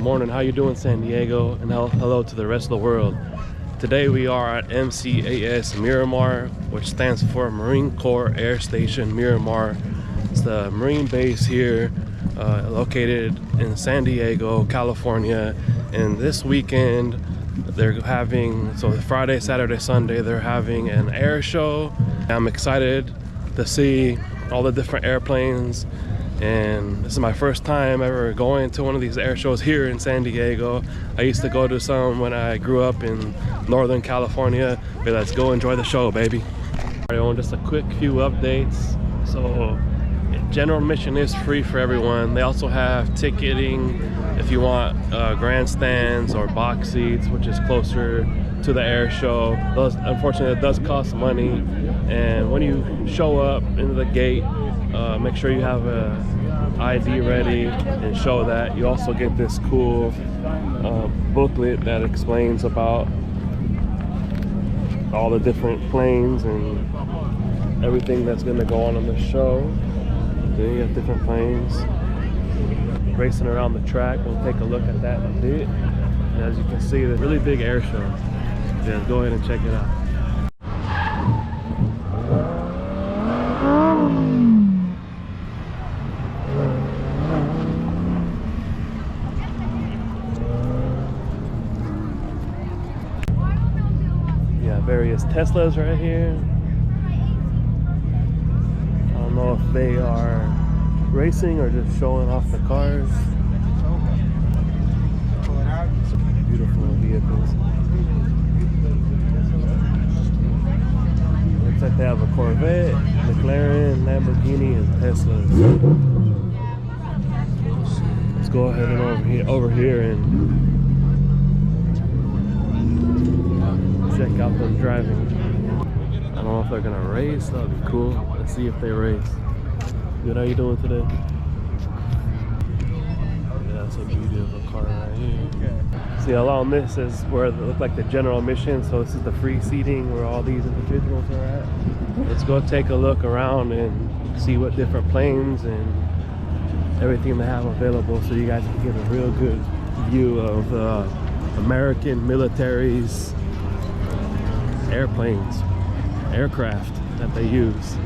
morning. How you doing, San Diego? And hello to the rest of the world. Today we are at MCAS Miramar, which stands for Marine Corps Air Station Miramar. It's the Marine base here, located in San Diego, California. And this weekend they're having, so Friday, Saturday, Sunday, they're having an air show. I'm excited to see all the different airplanes, and this is my first time ever going to one of these air shows here in San Diego. I used to go to some when I grew up in Northern California, but let's go enjoy the show, baby. Alright, just a quick few updates. So general admission is free for everyone. They also have ticketing if you want grandstands or box seats, which is closer to the air show. Those, unfortunately, it does cost money. And when you show up into the gate, make sure you have a ID ready and show that. You also get this cool booklet that explains about all the different planes and everything that's going to go on the show. Then you have different planes racing around the track. We'll take a look at that in a bit. And as you can see, it's a really big air show. Yeah, go ahead and check it out. Yeah, various Teslas right here. I don't know if they are racing or just showing off the cars. Beautiful vehicles. Looks like they have a Corvette, McLaren, Lamborghini, and Tesla. Let's go ahead and over here and check out them driving. I don't know if they're gonna race. That would be cool. Let's see if they race. Good, how you doing today? Yeah, that's a beauty of a car right here. See, along this is where it looks like the general admission. So this is the free seating where all these individuals are at. Let's go take a look around and see what different planes and everything they have available, so you guys can get a real good view of American military's airplanes, aircraft that they use.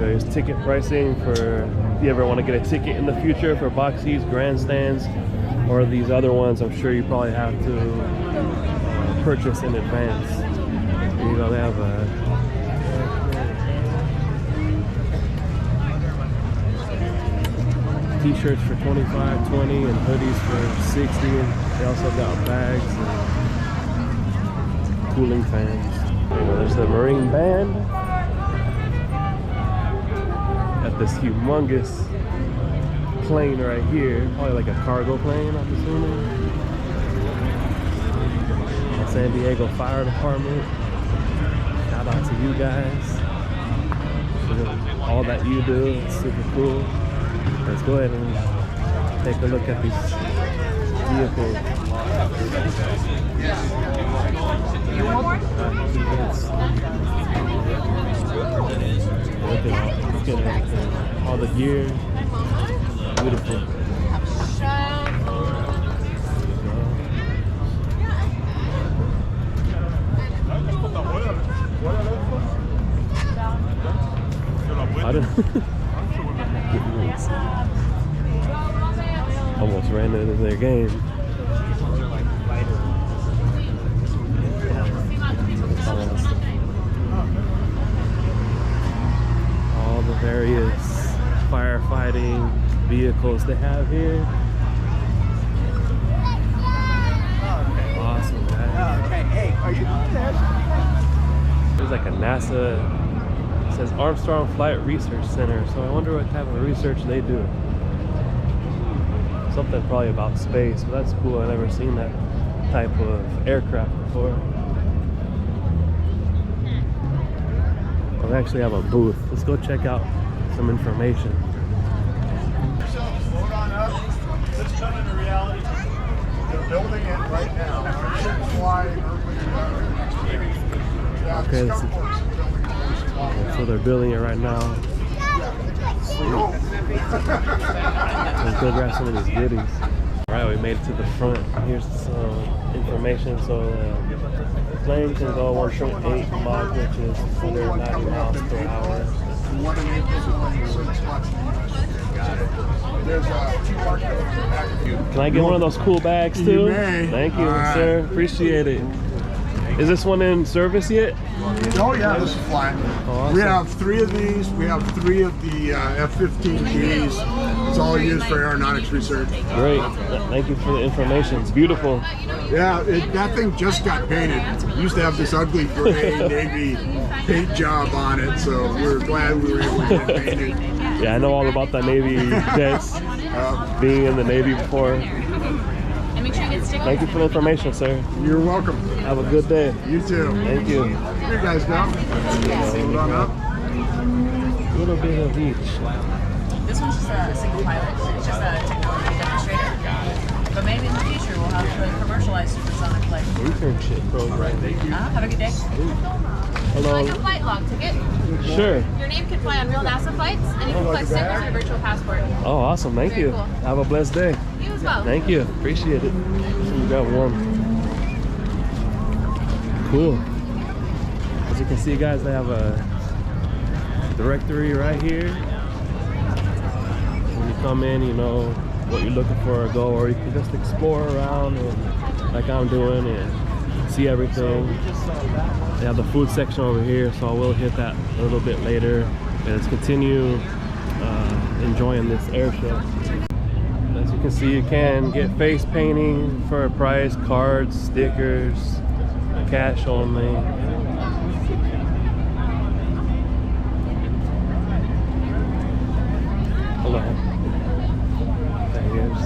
There's ticket pricing for if you ever want to get a ticket in the future for box seats, grandstands, or these other ones. I'm sure you probably have to purchase in advance. Here you go, they have t-shirts for $25, $20, and hoodies for $60. And they also got bags and cooling fans. There's the Marine Band at this humongous plane right here. Probably like a cargo plane, I'm assuming. San Diego Fire Department. Shout out to you guys for all that you do. It's super cool. Let's go ahead and take a look at these vehicles. Look at everything. All the gear. Beautiful. I don't almost ran into their game. All the various firefighting vehicles they have here. Awesome, guys. Okay, hey, are you there? There's like a NASA, it says Armstrong Flight Research Center, so I wonder what type of research they do. Something probably about space, but that's cool. I've never seen that type of aircraft before. They actually have a booth. Let's go check out some information. Hold on up. Let's turn into reality. They're building it right now. Okay, so they're building it right now. Let's go grab some of these goodies. All right, we made it to the front. Here's some information. So the plane can go 1.8 Mach, which is 190 miles per hour. Can I get one of those cool bags too? You may. Thank you, All sir. Appreciate it. Is this one in service yet? Oh yeah, this is flying. Awesome. We have 3 of these. We have 3 of the F-15Gs. It's all used for aeronautics research. Great. Thank you for the information. It's beautiful. Yeah, that thing just got painted. We used to have this ugly gray Navy paint job on it, so we were glad we were able to get it painted. Yeah, I know all about that Navy jets. Being in the Navy before. Thank you for the information, sir. You're welcome. Have a good day. You too. Thank you. Here you guys go. Hold on up. A little bit of each. This one's just a single pilot. It's just a technology demonstrator. But maybe in the future we'll have a commercialized supersonic flight. Internship program. Have a good day. Hello. Like a flight log ticket. Sure. Your name can fly on real NASA flights, and you can fly stickers with your virtual passport. Oh, awesome. Thank Very you. cool. Have a blessed day. You as well. Thank you. Appreciate it. You got one. Cool. As you can see, guys, they have a directory right here. When you come in, you know what you're looking for, or go, or you can just explore around and, like I'm doing, and see everything. They have the food section over here, so I will hit that a little bit later. But let's continue enjoying this air show. As you can see, you can get face painting for a price, cards, stickers, cash only. Hello. Here's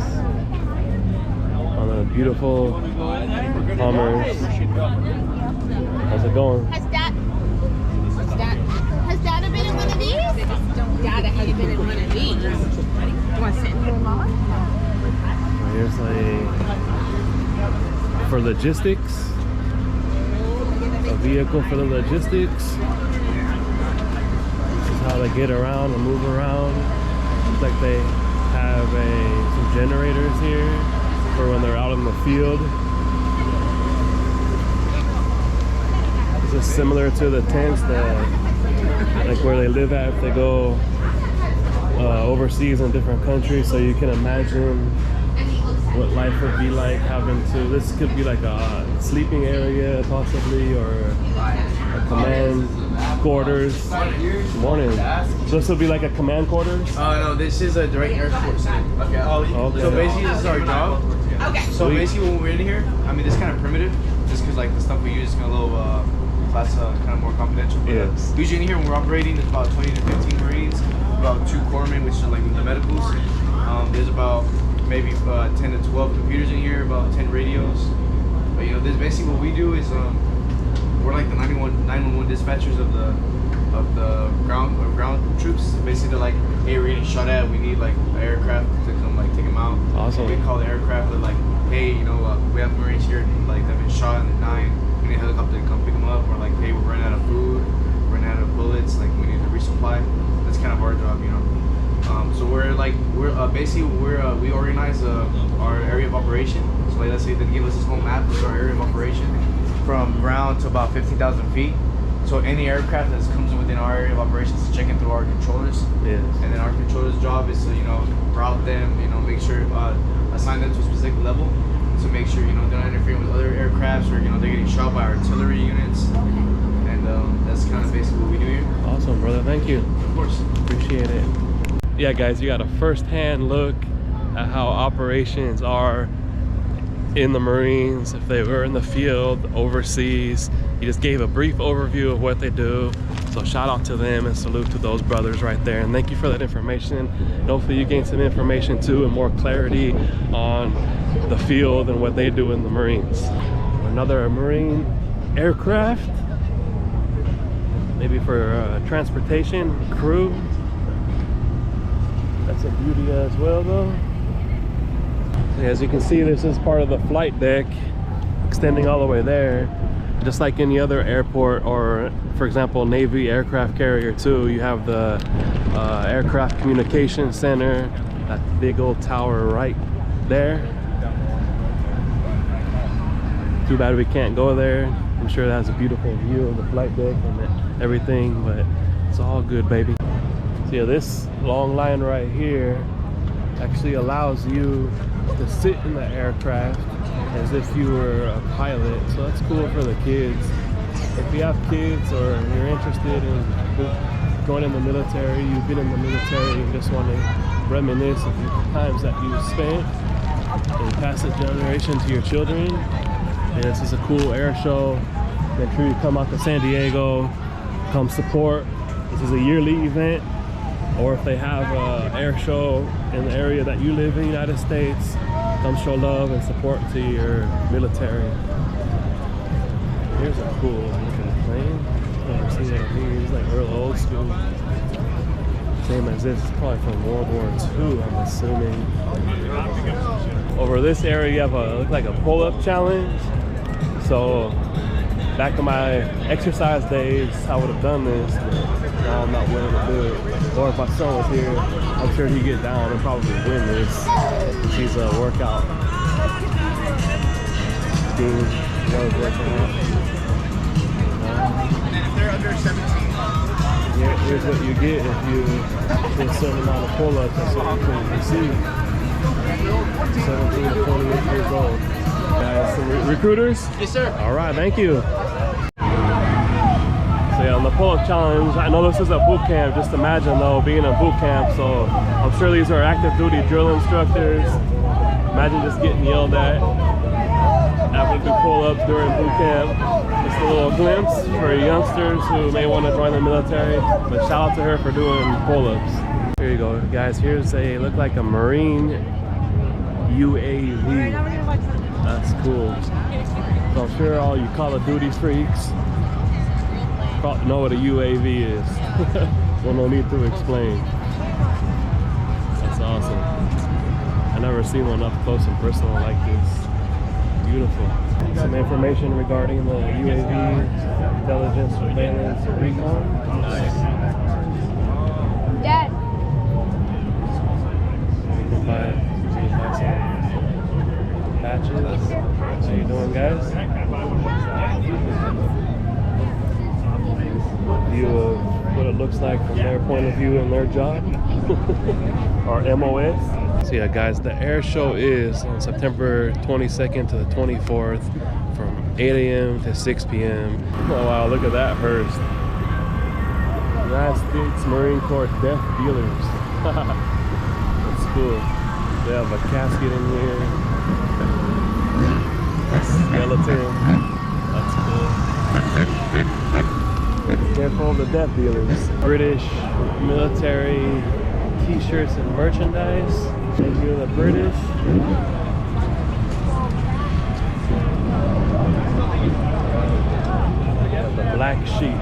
on the beautiful Hummers. How's it going? Has Dada been in one of these? Dada has been in one of these. You want to sit in here, Mama? Here's for logistics. A vehicle for the logistics. This is how they get around and move around. Looks like they have some generators here for when they're out in the field. This is similar to the tents that, like where they live at if they go overseas in different countries. So you can imagine what life would be like having to, this could be like a sleeping area possibly, or a command quarters. Good morning. So this would be like a command quarters? No, this is a direct air force. Okay. Okay. So basically this is our job. Okay. So basically when we're in here, I mean this is kind of primitive, just because like the stuff we use is kind of a little class kind of more confidential. But, Yes. usually in here when we're operating, there's about 20 to 15 Marines, about 2 corpsmen, which are like the medicals. There's about maybe 10 to 12 computers in here, about 10 radios. But you know, this basically what we do is we're like the 911 dispatchers of the ground troops. Basically, they're like, hey, we're getting shot at. We need like an aircraft to come like take them out. Awesome. We call the aircraft. They're like, hey, you know, we have Marines here. Like they've been shot and they're dying. We need a helicopter to come pick them up. Or like, hey, we're running out of food. We're running out of bullets. Like we need to resupply. That's kind of our job, you know. So we organize our area of operation. So like, let's say they give us this whole map. This is our area of operation from ground to about 15,000 feet. So any aircraft that comes within our area of operations is checking through our controllers. Yes. And then our controller's job is to, you know, route them, you know, make sure, assign them to a specific level to make sure, you know, they're not interfering with other aircrafts, or, you know, they're getting shot by artillery units. And that's kind of basically what we do here. Awesome, brother. Thank you. Of course. Appreciate it. Yeah, guys, you got a first-hand look at how operations are in the Marines, if they were in the field, overseas. He just gave a brief overview of what they do. So shout out to them and salute to those brothers right there. And thank you for that information. And hopefully you gain some information too and more clarity on the field and what they do in the Marines. Another Marine aircraft, maybe for transportation, crew. That's a beauty as well though. As you can see, this is part of the flight deck extending all the way there. Just like any other airport, or for example Navy aircraft carrier too, you have the aircraft communication center, that big old tower right there. Too bad we can't go there. I'm sure that has a beautiful view of the flight deck and everything, but it's all good, baby. So yeah, this long line right here actually allows you to sit in the aircraft as if you were a pilot. So that's cool for the kids. If you have kids or you're interested in joining the military, you've been in the military and just want to reminisce of the times that you spent and pass it generation to your children. And this is a cool air show. Make sure you come out to San Diego, come support. This is a yearly event. Or if they have an air show in the area that you live in the United States, come show love and support to your military. Here's a cool looking plane. Never seen it here. It's like real old school. Same as this. It's probably from World War II, I'm assuming. Over this area, you have a look like a pull-up challenge. So back in my exercise days, I would have done this, but now I'm not willing to do it. Or if my son was here, I'm sure he'd get down and probably win this. He's a workout dude. He loves working out. And if they're under 17. Yeah, here's what you get if you do a certain amount of pull-ups. That's what you can see. 17 to 28 years old. Guys, some recruiters? Yes, sir. All right, thank you. So yeah, on the pull-up challenge, I know this is a boot camp. Just imagine though, being in boot camp. So I'm sure these are active duty drill instructors. Imagine just getting yelled at having to do pull-ups during boot camp. Just a little glimpse for youngsters who may want to join the military. But shout out to her for doing pull-ups. Here you go, guys. Here's a look like a Marine UAV. That's cool. So I'm sure all you Call of Duty freaks probably know what a UAV is. So no need to explain. That's awesome. I never seen one up close and personal like this. Beautiful. Some information regarding the UAV, intelligence, surveillance, recon. Dad. You can buy some patches. How you doing, guys? View of what it looks like from their point of view and their job. Or MOS. So yeah, guys, the air show is on September 22nd to the 24th from 8 a.m. to 6 p.m. Oh wow, look at that hearse. United States Marine Corps Death Dealers. That's cool. They have a casket in here. Skeleton. That's cool. Careful of the death dealers. British military t-shirts and merchandise. Thank you, the British. The Black Sheep.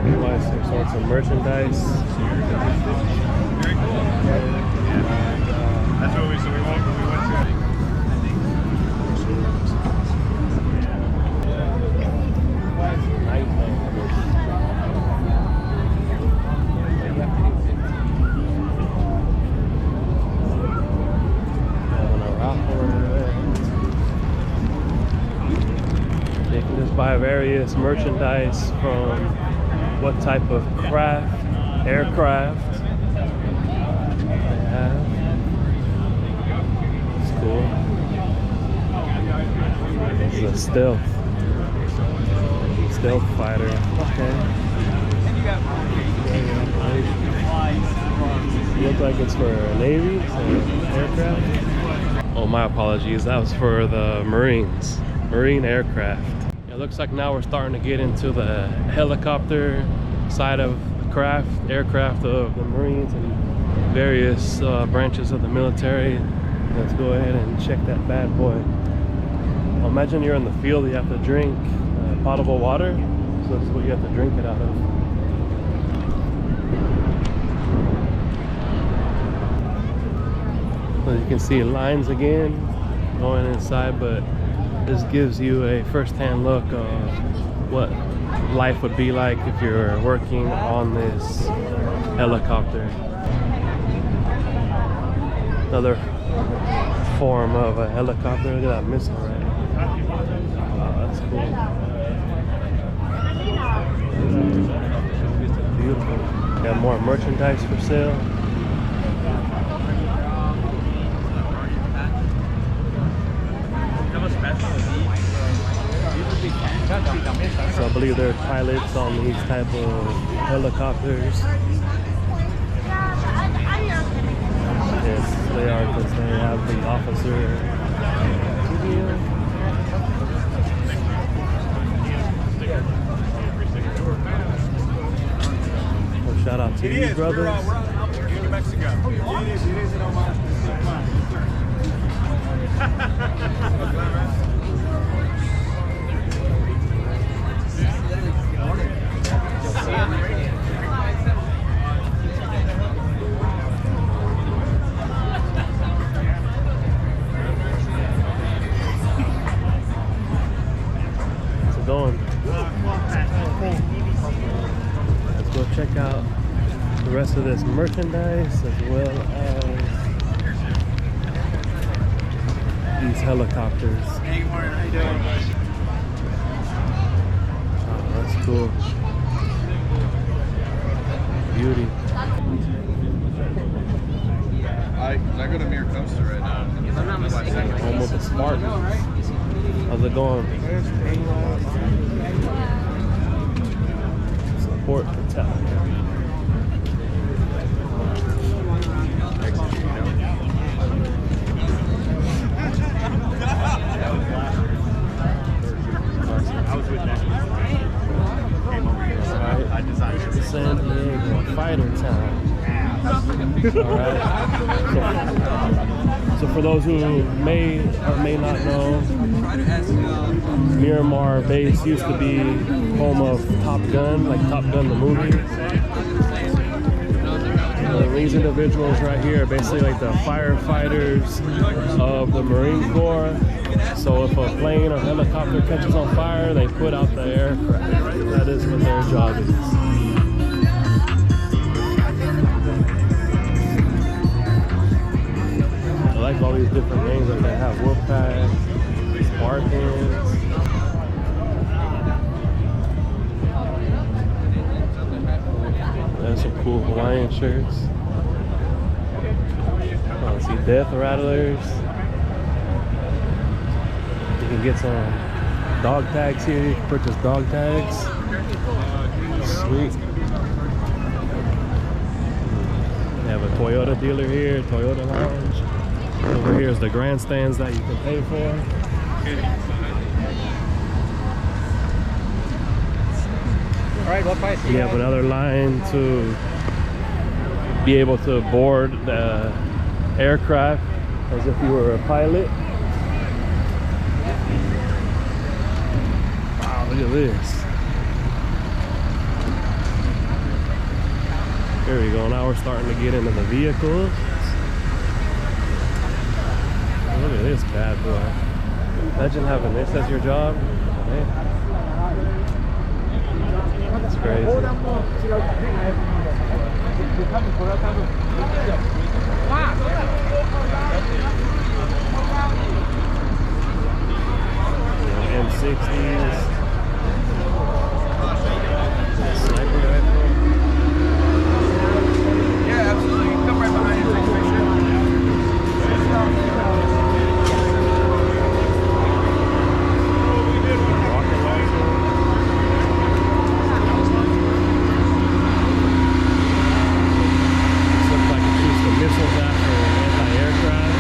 NY6 wants some merchandise. That's what we went to. They can just buy various merchandise from what type of aircraft they have. It's cool. It's a stealth fighter. Okay. Looks like it's for Navy, so aircraft. Oh, my apologies. That was for the Marine aircraft. It looks like now we're starting to get into the helicopter side of the aircraft of the Marines and various branches of the military. Let's go ahead and check that bad boy. Well, imagine you're in the field, you have to drink potable water. So this is what you have to drink it out of. So you can see lines again going inside, but this gives you a first-hand look of what life would be like if you're working on this helicopter. Another form of a helicopter. Look at that missile right. Wow, that's cool. Beautiful. Got more merchandise for sale. So I believe they're pilots on these type of helicopters. Yes, they are, because they have the officer. Well, shout out to these brothers. Here in Mexico. Going. Let's go check out the rest of this merchandise as well as these helicopters. Hey, good morning. How you doing? Oh, that's cool. Beauty. I go to Mir Coaster right now. If I'm not mistaken. Home of the Spartans. How's it going? Support the town. I was with that. I designed it. San Diego Fighter Town. Alright. So for those who may or may not know, Miramar base used to be home of Top Gun, like Top Gun the movie. These individuals right here are basically like the firefighters of the Marine Corps. So if a plane or helicopter catches on fire, they put out the aircraft. That is what their job is. I like all these different names that they have. Wolfpack, Spartans. There's some cool Hawaiian shirts. Oh, see Death Rattlers. You can get some dog tags here. You can purchase dog tags. Sweet. They have a Toyota dealer here, Toyota Lounge. Over here is the grandstands that you can pay for. Alright, what price? You have another line to be able to board the aircraft as if you were a pilot. Wow, look at this. There we go. Now we're starting to get into the vehicles. Look at this bad boy. Imagine having this as your job. Man. That's crazy. M60s. Sniper rifle. Yeah, absolutely. You can come right behind you. Take a picture. Rocket launcher. This looks like it shoots the missiles after anti-aircraft.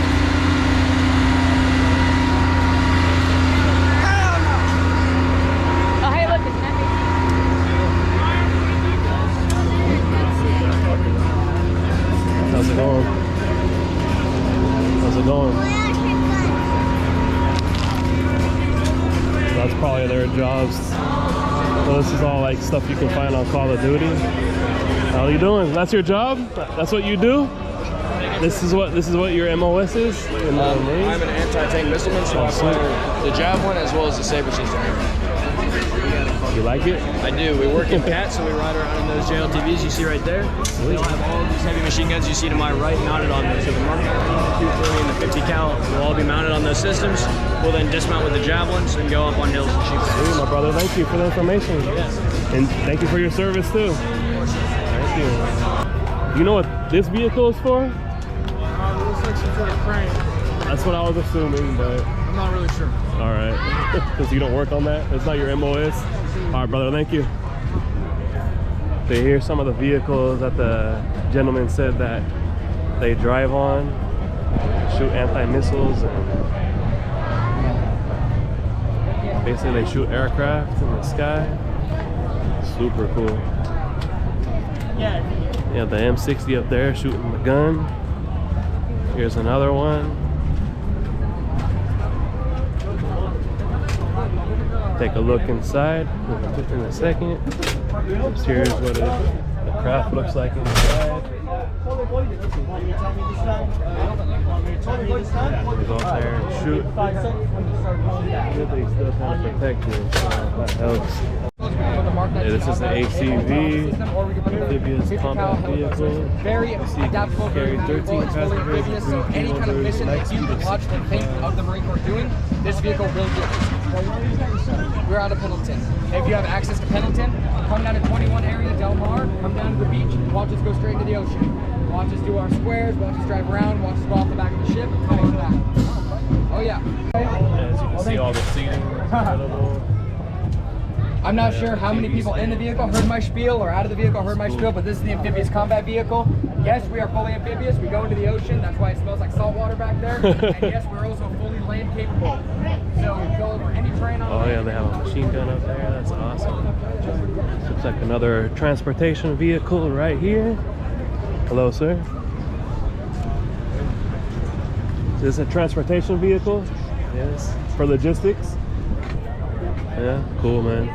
Oh, hey, look, it's nothing. How's it going? How's it going? That's probably their jobs. So this is all like stuff you can find on Call of Duty. How are you doing? That's your job? That's what you do? This is what your MOS is? In the Marines? I'm an anti-tank missileman, so Oh, I sweet. fly the Jav one as well as the Saber system. You like it? I do. We work in CAT, so we ride around in those JLTVs you see right there. They'll have all these heavy machine guns you see to my right mounted on there. So the Mark 19, the 230, and the 50 cal will all be mounted on those systems. We'll then dismount with the javelins and go up on hills and shoot. Sweet, my brother. Thank you for the information. Yes. And thank you for your service too. Thank you. You know what this vehicle is for? It looks like some sort of crane. That's what I was assuming, but I'm not really sure. all right. Because you don't work on that? It's not your MOS? All right, brother, thank you. So here's some of the vehicles that the gentleman said that they drive on, shoot anti-missiles, and basically they shoot aircraft in the sky. Super cool. Yeah, the M60 up there shooting the gun. Here's another one. Take a look inside in a second. Here's what the craft looks like inside. Go up there and shoot. Good, they still kind of protect you, so that helps. Yeah, this is an ACV, amphibious combat vehicle. Very adaptable, carry 13 passengers. So any kind of mission that you watch and think of the Marine Corps doing, this vehicle will do it. We're out of Pendleton. If you have access to Pendleton, come down to 21 area, Del Mar, come down to the beach, watch us go straight into the ocean. Watch us do our squares, watch us drive around, watch us go off the back of the ship, come back. Oh yeah. As you can see, all the seating is incredible. I'm not sure how many people in the vehicle heard my spiel or out of the vehicle heard my spiel, but this is the amphibious combat vehicle. Yes, we are fully amphibious. We go into the ocean. That's why it smells like salt water back there. And yes, we're also fully land capable. So we go over any terrain on Oh yeah, they have a machine gun up there. That's awesome. Looks like another transportation vehicle right here. Hello, sir. Is this a transportation vehicle? Yes. For logistics? Yeah, cool, man.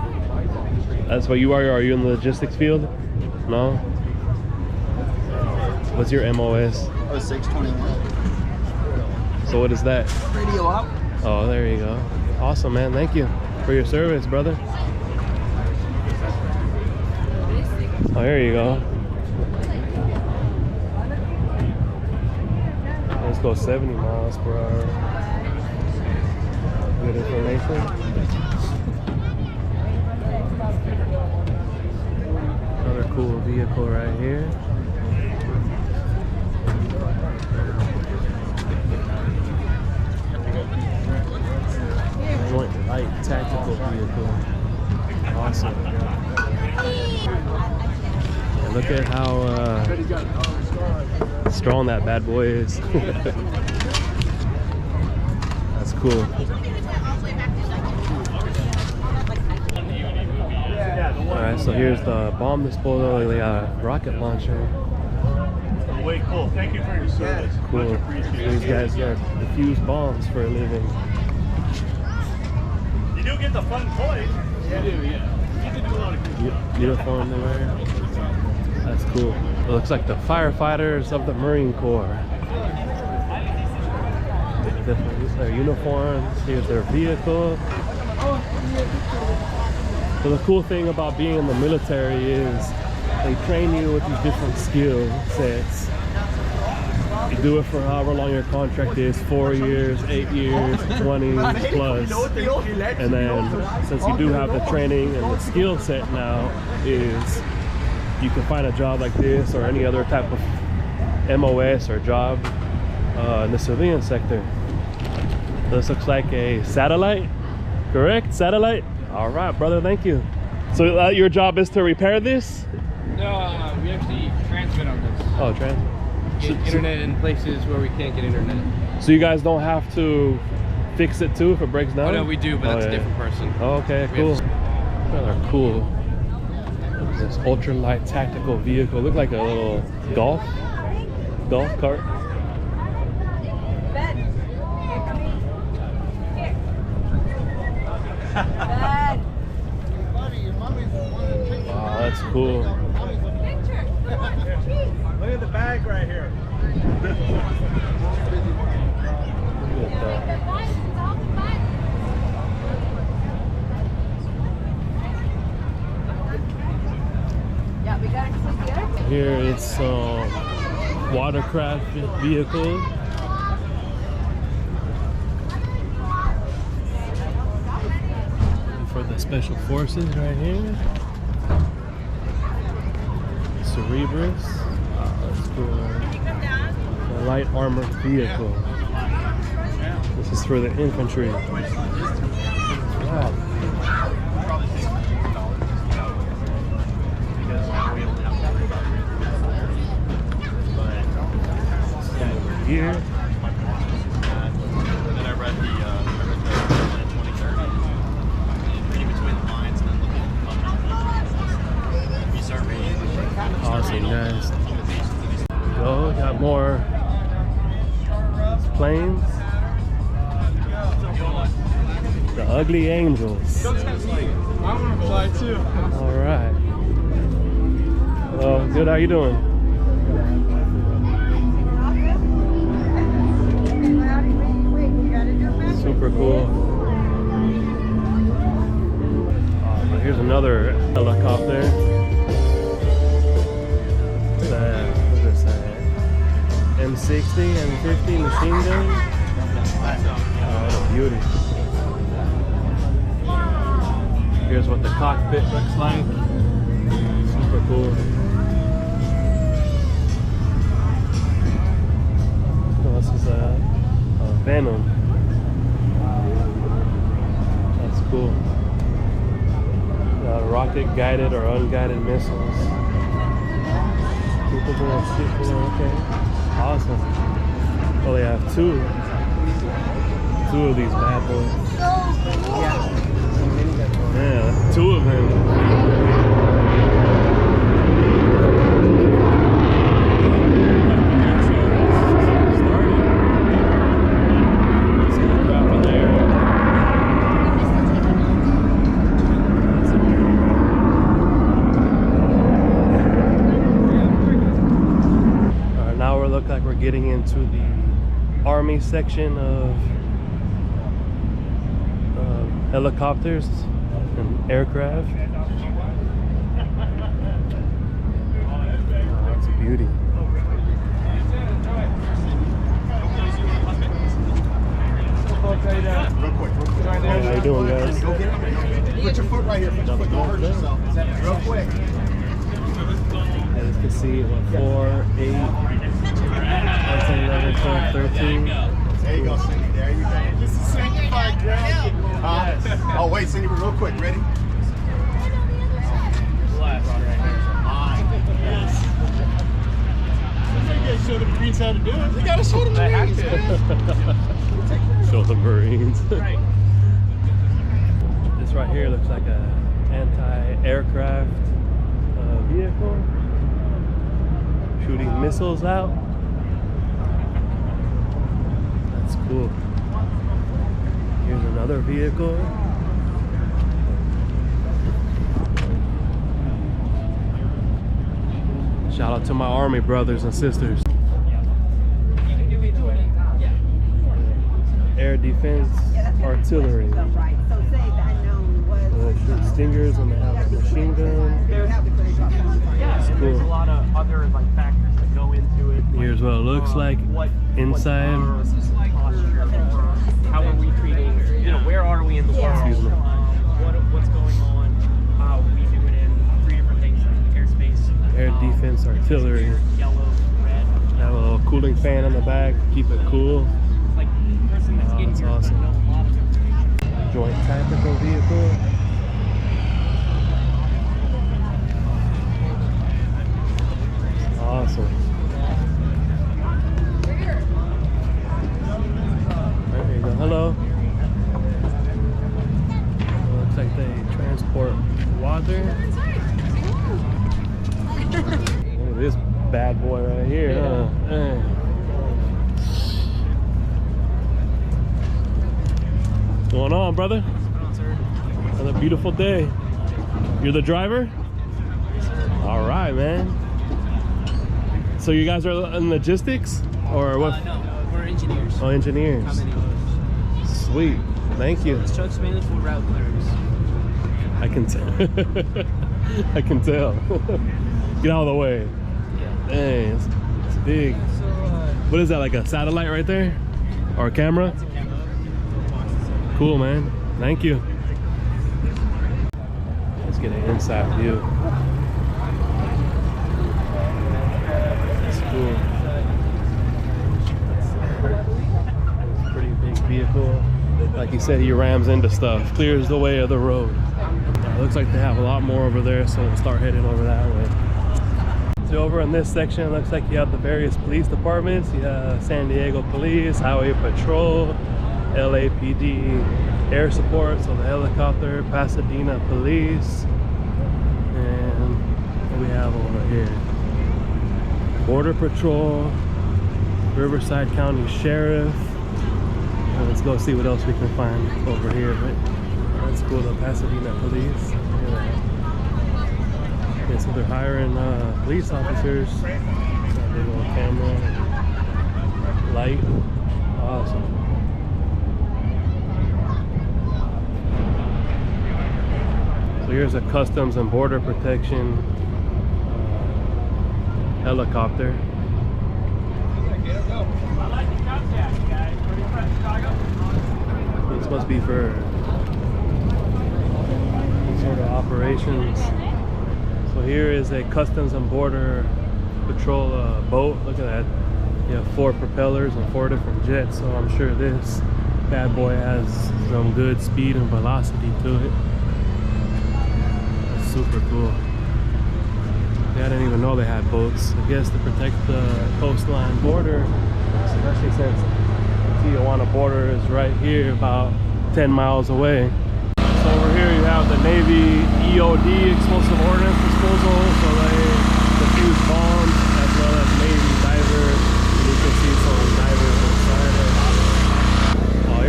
That's what you are? Are you in the logistics field? No? What's your MOS? 0621. So what is that? Radio out. Oh, there you go. Awesome, man. Thank you for your service, brother. Oh, here you go. Let's go 70 miles per hour. Good information. Another cool vehicle right here. Joint light tactical vehicle. Awesome. And look at how strong that bad boy is. That's cool. Alright, so here's the bomb disposal, the rocket launcher. Way cool. Thank you for your service. Cool. These guys defuse bombs for a living. You do get the fun toys. Yeah, you do, yeah. You can do a lot of cool stuff. Uniform they wear. That's cool. It looks like the firefighters of the Marine Corps. Their uniforms. Here's their vehicle. So the cool thing about being in the military is they train you with these different skill sets. You do it for however long your contract is, 4 years, 8 years, 20 plus. And then since you do have the training and the skill set now is you can find a job like this or any other type of MOS or job in the civilian sector. This looks like a satellite, correct? Satellite? All right, brother, thank you. So your job is to repair this? No, we actually transmit on this. Oh, transmit. Get internet in places where we can't get internet. So you guys don't have to fix it too if it breaks down? Oh no, we do, but that's yeah. a different person. Oh, okay, cool. They're cool. This ultralight tactical vehicle. Look like a little golf cart. Wow, that's cool. Look at the bag right here. Look at that. Here it's watercraft vehicle. For the special forces right here. Cerebrus. That's cool. A light armored vehicle. This is for the infantry. Wow. Here. And then I read the 2030, reading between the lines and then looking at the surveying. Awesome, guys. Go, got more planes. The Ugly Angels. I want to fly too. All right. Hello, good. How you doing? Super cool. Here's another helicopter. What is this? M60, M50 machine gun. Oh, what a beauty. Here's what the cockpit looks like. Super cool. Oh, this is a Venom. That's cool. Rocket guided or unguided missiles. Capable of shooting. Okay. Awesome. Well, they have two of these bad boys. Yeah, two of them. Getting into the Army section of helicopters and aircraft. Oh, that's a beauty. Real quick. How you doing, guys? Go get it. Put your foot right here. Put your foot. Don't hurt yourself. Real quick. As you can see, 4, 8, 11, 12, 13. There you go, Cindy. There you go. This is sanctified ground. Oh, wait, Cindy, real quick. Ready? Yes. You gotta show the Marines how to do it. You gotta show the Marines. Show the Marines. This right here looks like a anti-aircraft vehicle. Shooting missiles out. That's cool. Here's another vehicle. Shout out to my Army brothers and sisters. Air defense artillery. Shoot stingers and they have a machine gun. That's cool. There's a lot of other factors that go into it. Here's what it looks like inside. How are we treating? Where are we in the world? What's going on? How we do it in 3 different things like airspace, Air defense artillery. yellow, red. Have a little cooling fan in the back, keep it cool. Like the person that's getting That's here awesome. know a lot of information. Joint tactical vehicle. Awesome. There you go. Hello. Looks like they transport water. Look at this bad boy right here, huh? Hey. What's going on, brother? Another beautiful day. You're the driver? All right, man. So you guys are in logistics or what? No, we're engineers. Oh, engineers. How many of us? Sweet. Thank you. This truck's mainly for route clearance. I can tell. I can tell. Get out of the way. Dang, it's big. What is that, like a satellite right there? Or a camera? That's a camera. Cool, man. Thank you. Let's get an inside view. That's cool. It's a pretty big vehicle. Like he said, he rams into stuff, clears the way of the road. Looks like they have a lot more over there, so we'll start heading over that way. So over in this section, looks like you have the various police departments. You have San Diego Police, Highway Patrol, LAPD, Air Support, so the helicopter, Pasadena Police, and what we have over here? Border Patrol, Riverside County Sheriff. Let's go see what else we can find over here. That's cool, the Pasadena Police. Yeah, so they're hiring police officers. Got a big old camera, light. Awesome. So here's a Customs and Border Protection helicopter. This must be for some sort of operations. So here is a Customs and Border Patrol boat. Look at that. You have 4 propellers and 4 different jets. So I'm sure this bad boy has some good speed and velocity to it. That's super cool. Yeah, I didn't even know they had boats. I guess to protect the coastline border, especially since Tijuana border is right here, about 10 miles away. So over here you have the Navy EOD, explosive ordnance disposal. So they defuse bombs as well as Navy divers. You can see some divers inside it. Oh,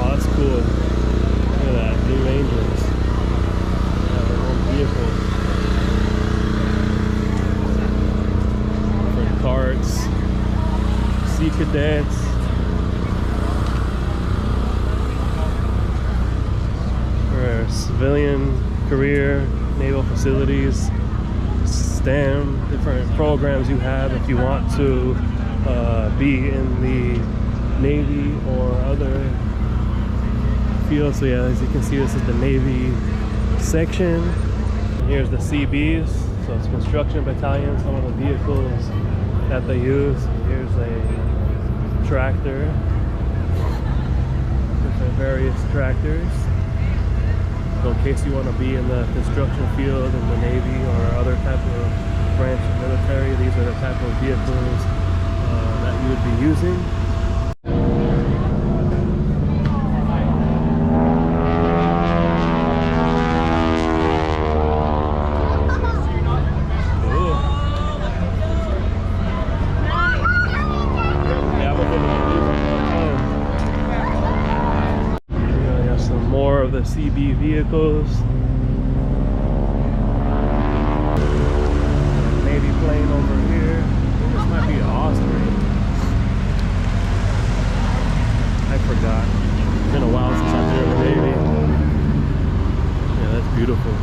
that's cool. Look at that, Blue Angels. They have their own vehicle. Different carts, Sea Cadets. Civilian career, naval facilities, STEM, different programs you have if you want to be in the Navy or other fields. So yeah, as you can see, this is the Navy section. Here's the CBs, so it's construction battalion, some of the vehicles that they use. Here's a tractor, different various tractors. So in case you want to be in the construction field, in the Navy or other type of branch of military, these are the type of vehicles that you would be using. Cool. Yeah, we have some more of the CB vehicles. Navy plane over here. This might be Osprey. I forgot. It's been a while since I've been in the Navy. Yeah, that's beautiful.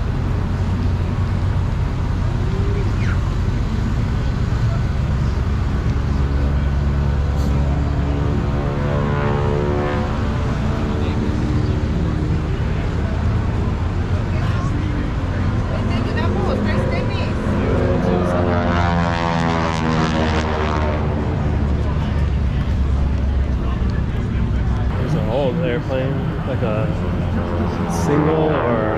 Airplane, like a single or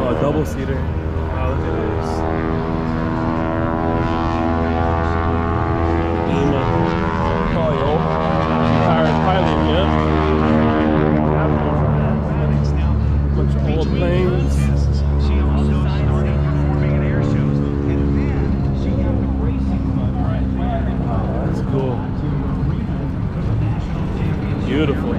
a double seater. Wow, look at this. Pirate pilot, yeah. Bunch of old planes. She also started performing at air shows, and then she got the racing club right there. That's cool. Beautiful.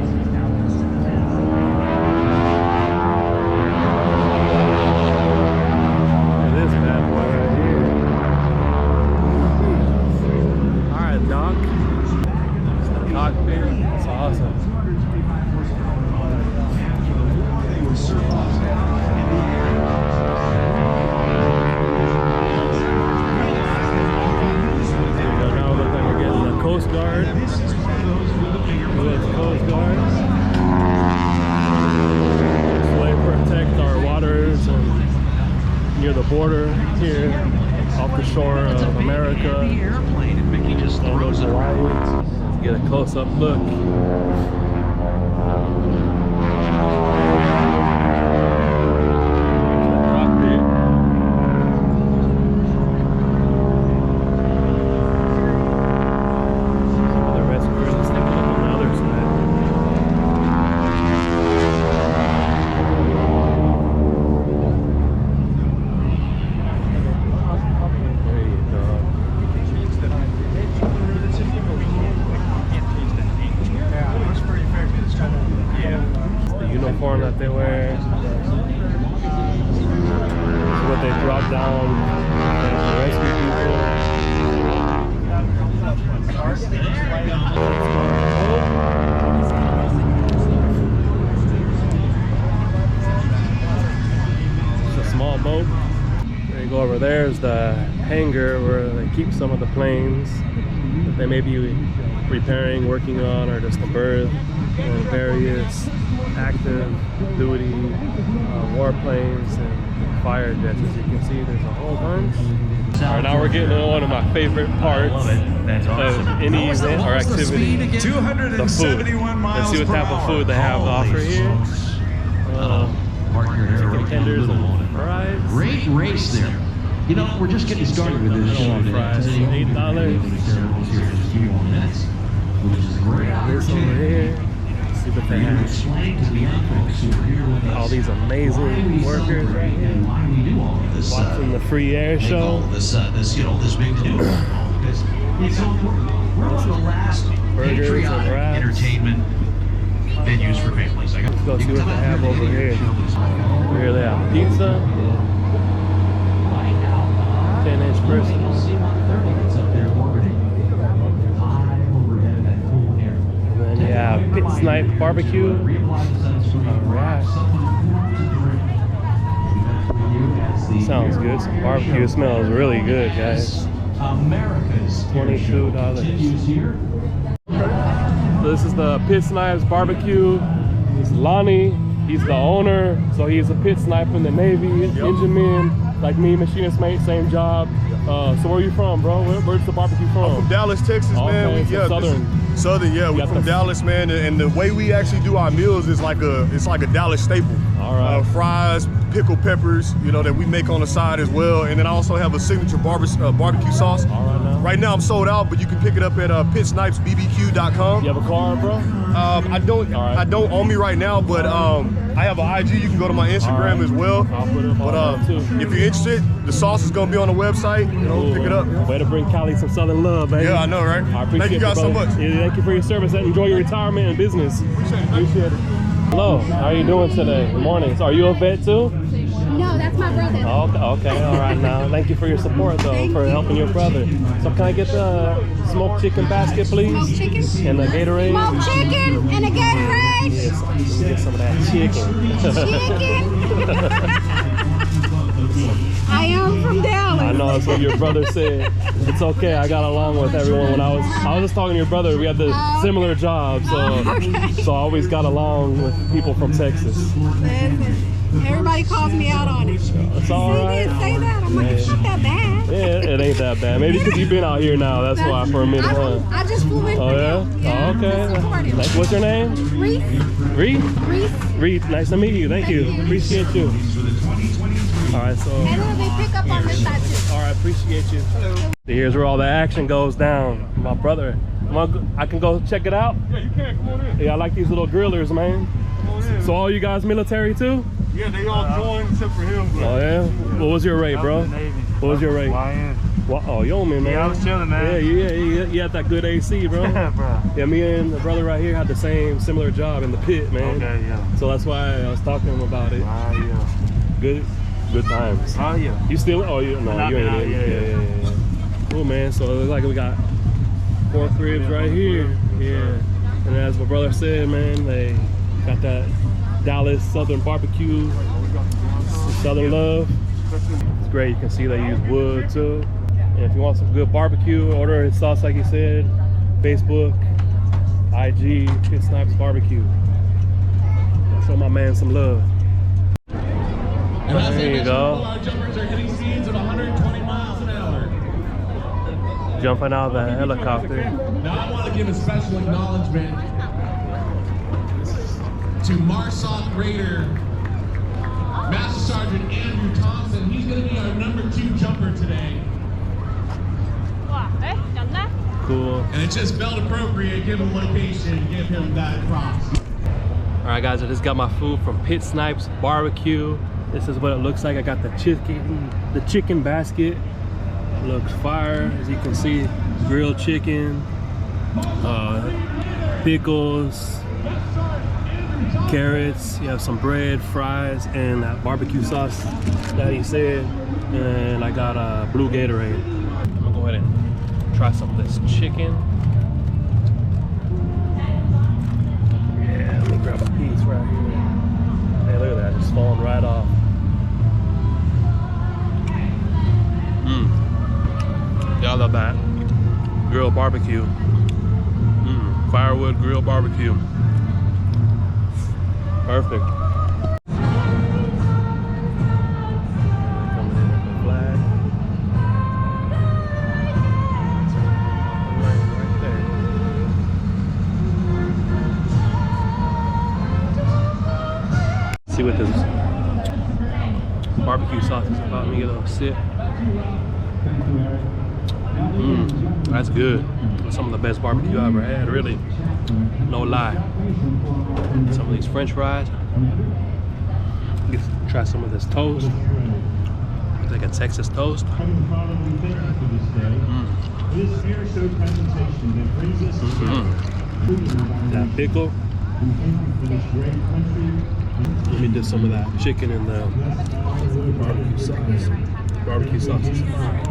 Guard. U.S. Coast Guard. So they protect our waters and near the border here, off the shore of America. And those Hawaiians. Get a close-up look. Uniform that they wear. This is what they drop down to rescue people. It's a small boat. There you go. Over there is the hangar where they keep some of the planes that they may be repairing, working on, or just the berth and various active duty warplanes and fire jets. As you can see, there's a whole bunch. All right, now we're getting to one of my favorite parts of any event or activity, the food. Let's see what type of food they have to offer here. Chicken tenders and fries. Great race there. You know, we're just getting started with this show. Fries, $8. This over here. See what they have. All these amazing workers right here. Watching the free air show. This big deal. We're one of the last patriotic entertainment venues for families. Let's go see what they have over here. Here they have pizza. 10-inch person. And then you have pit snipe barbecue. Alright. Sounds good. Some barbecue smells really good, guys. $22. So this is the Pit Snipes Barbecue. This is Lonnie. He's the owner. So he's a pit sniper in the Navy, engine man, like me, machinist mate, same job. So where are you from, bro? Where's the barbecue from? I'm from Dallas, Texas, man. Okay, so Southern. Southern, yeah. We're from Dallas, man. And the way we actually do our meals is like a Dallas staple. All right. Fries, pickled peppers, you know, that we make on the side as well. And then I also have a signature barbecue sauce. All right, now. Right now I'm sold out, but you can pick it up at pitsnipesbbq.com. You have a card, bro? I don't own me right now, but I have an IG. You can go to my Instagram as well. I'll put it on too. If you're interested, the sauce is gonna be on the website. You know, pick it up. Way to bring Cali some Southern love, baby. Yeah, I know, right? I appreciate Thank you guys so much. Yeah, thank you for your service and enjoy your retirement and business. Appreciate it. Hello, how are you doing today? Good morning. So are you a vet too? No, that's my brother. Oh, okay, all right now. Thank you for your support though, for helping your brother. So can I get the smoked chicken basket, please? Smoked chicken? And the Gatorade? Smoked chicken and a Gatorade? Yes, get some of that chicken. I am from Dallas. I know, that's what your brother said. It's okay, I got along with everyone when I was just talking to your brother. We had the similar job, so I always got along with people from Texas. Everybody calls me out on it. It's all right. Say that. I'm like, it's not that bad. Yeah, it ain't that bad. Maybe because you've been out here now. That's why for a minute. I just flew in. Oh yeah? Oh, okay. Like, what's your name? Reese. Reese. Nice to meet you. Thank you. Appreciate you. All right, so. And then they pick up on this side too. All right, appreciate you. Here's where all the action goes down. My brother. I can go check it out? Yeah, you can. Come on in. Yeah, I like these little grillers, man. Come on in. So all you guys military too? Yeah, they all joined except for him. Oh yeah? What was your rate, bro? What was your rate? Oh, you owe me, man. Yeah, I was chilling, man. Yeah, you had that good AC, bro. Bro. Yeah, me and the brother right here had the similar job in the pit, man. Okay, yeah. So that's why I was talking to him about it. Yeah. Good times. Oh, yeah. You still? Oh, you no, you ain't. Yeah. Cool, man. So it looks like we got pork ribs right here. Yeah. And as my brother said, man, they got that Dallas Southern barbecue, Southern love. It's great. You can see they use wood too. And if you want some good barbecue, order his sauce like he said. Facebook, IG, Pit Snipes Barbecue. I'll show my man some love. There you go. Our jumpers are hitting speeds of 120 miles an hour. Jumping out of the helicopter. Now I want to give a special acknowledgement to Marsoc Raider Master Sergeant Andrew Thompson. He's going to be our #2 jumper today. Cool. And it's just belt appropriate. Give him location, give him that props. All right, guys, I just got my food from Pit Snipes Barbecue. This is what it looks like. I got the chicken basket. Looks fire, as you can see. Grilled chicken, pickles, carrots. You have some bread, fries, and that barbecue sauce that he said. And I got a blue Gatorade. I'm gonna go ahead and try some of this chicken. Yeah, let me grab a piece right here. Hey, look at that, just falling right off. Y'all love that. Grilled barbecue. Firewood grilled barbecue. Perfect. Coming in with the flag. Right there. See what this barbecue sauce is about. Let me get a little sip. That's good. Some of the best barbecue I ever had, really. No lie. Some of these French fries. Try some of this toast. It's like a Texas toast. That pickle. Let me do some of that chicken and the barbecue sauce. Barbecue sauce is fire.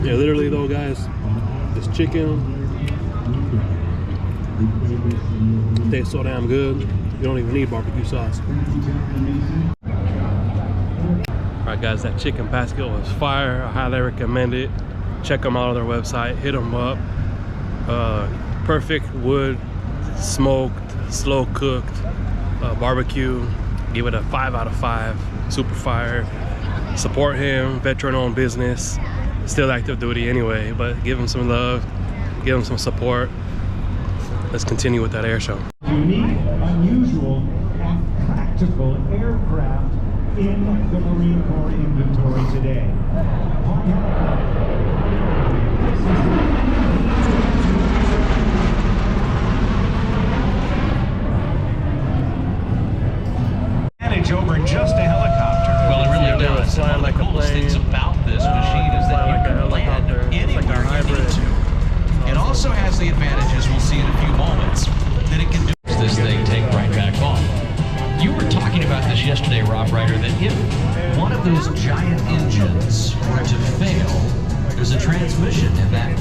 Yeah, literally though, guys, this chicken tastes so damn good. You don't even need barbecue sauce. Alright guys, that chicken basket was fire. I highly recommend it. Check them out on their website. Hit them up. Perfect wood, smoked, slow cooked barbecue. Give it a 5 out of 5. Super fire. Support him, veteran owned business, still active duty anyway, but give him some love, give him some support. Let's continue with that air show. Unique, unusual, and practical aircraft in the Marine Corps inventory today. Over just a helicopter. Well, it really does. One of the coolest things about this machine is that you can land anywhere you need to. It also has the advantages we'll see in a few moments that it can do this thing take right back off. You were talking about this yesterday, Rob Ryder, that if one of those giant engines were to fail, there's a transmission in that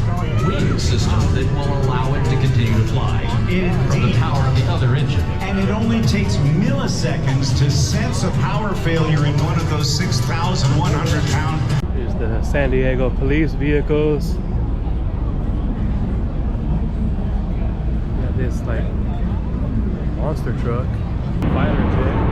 wing system that will allow it to continue to fly from the power of the other engine. And it only takes milliseconds to sense a power failure in one of those 6,100-pound. Here's the San Diego police vehicles. Got this like monster truck, fighter jet.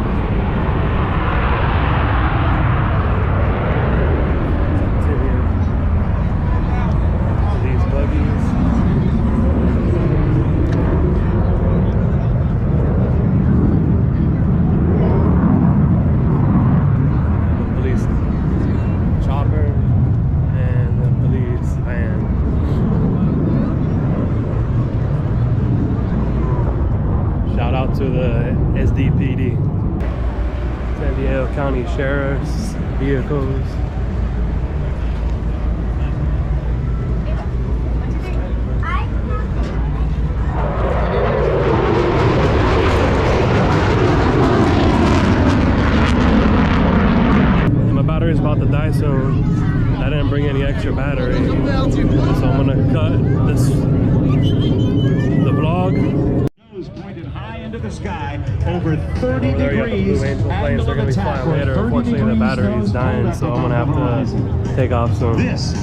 To the SDPD, San Diego County Sheriff's vehicles. And my battery's about to die soon. I didn't bring any extra battery, so I'm gonna cut this the vlog. Pointed high into the sky over 30 there you got the degrees. Blue Angel planes. They're going to be flying later. Unfortunately, the battery is dying, so I'm going to have to take off soon. This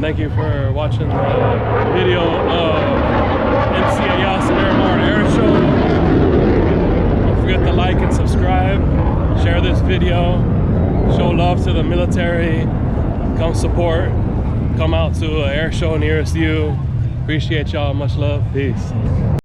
Thank you for watching the video of MCAS Miramar Air Show. Don't forget to like and subscribe, share this video, show love to the military, come support, come out to an air show nearest you. Appreciate y'all, much love, peace.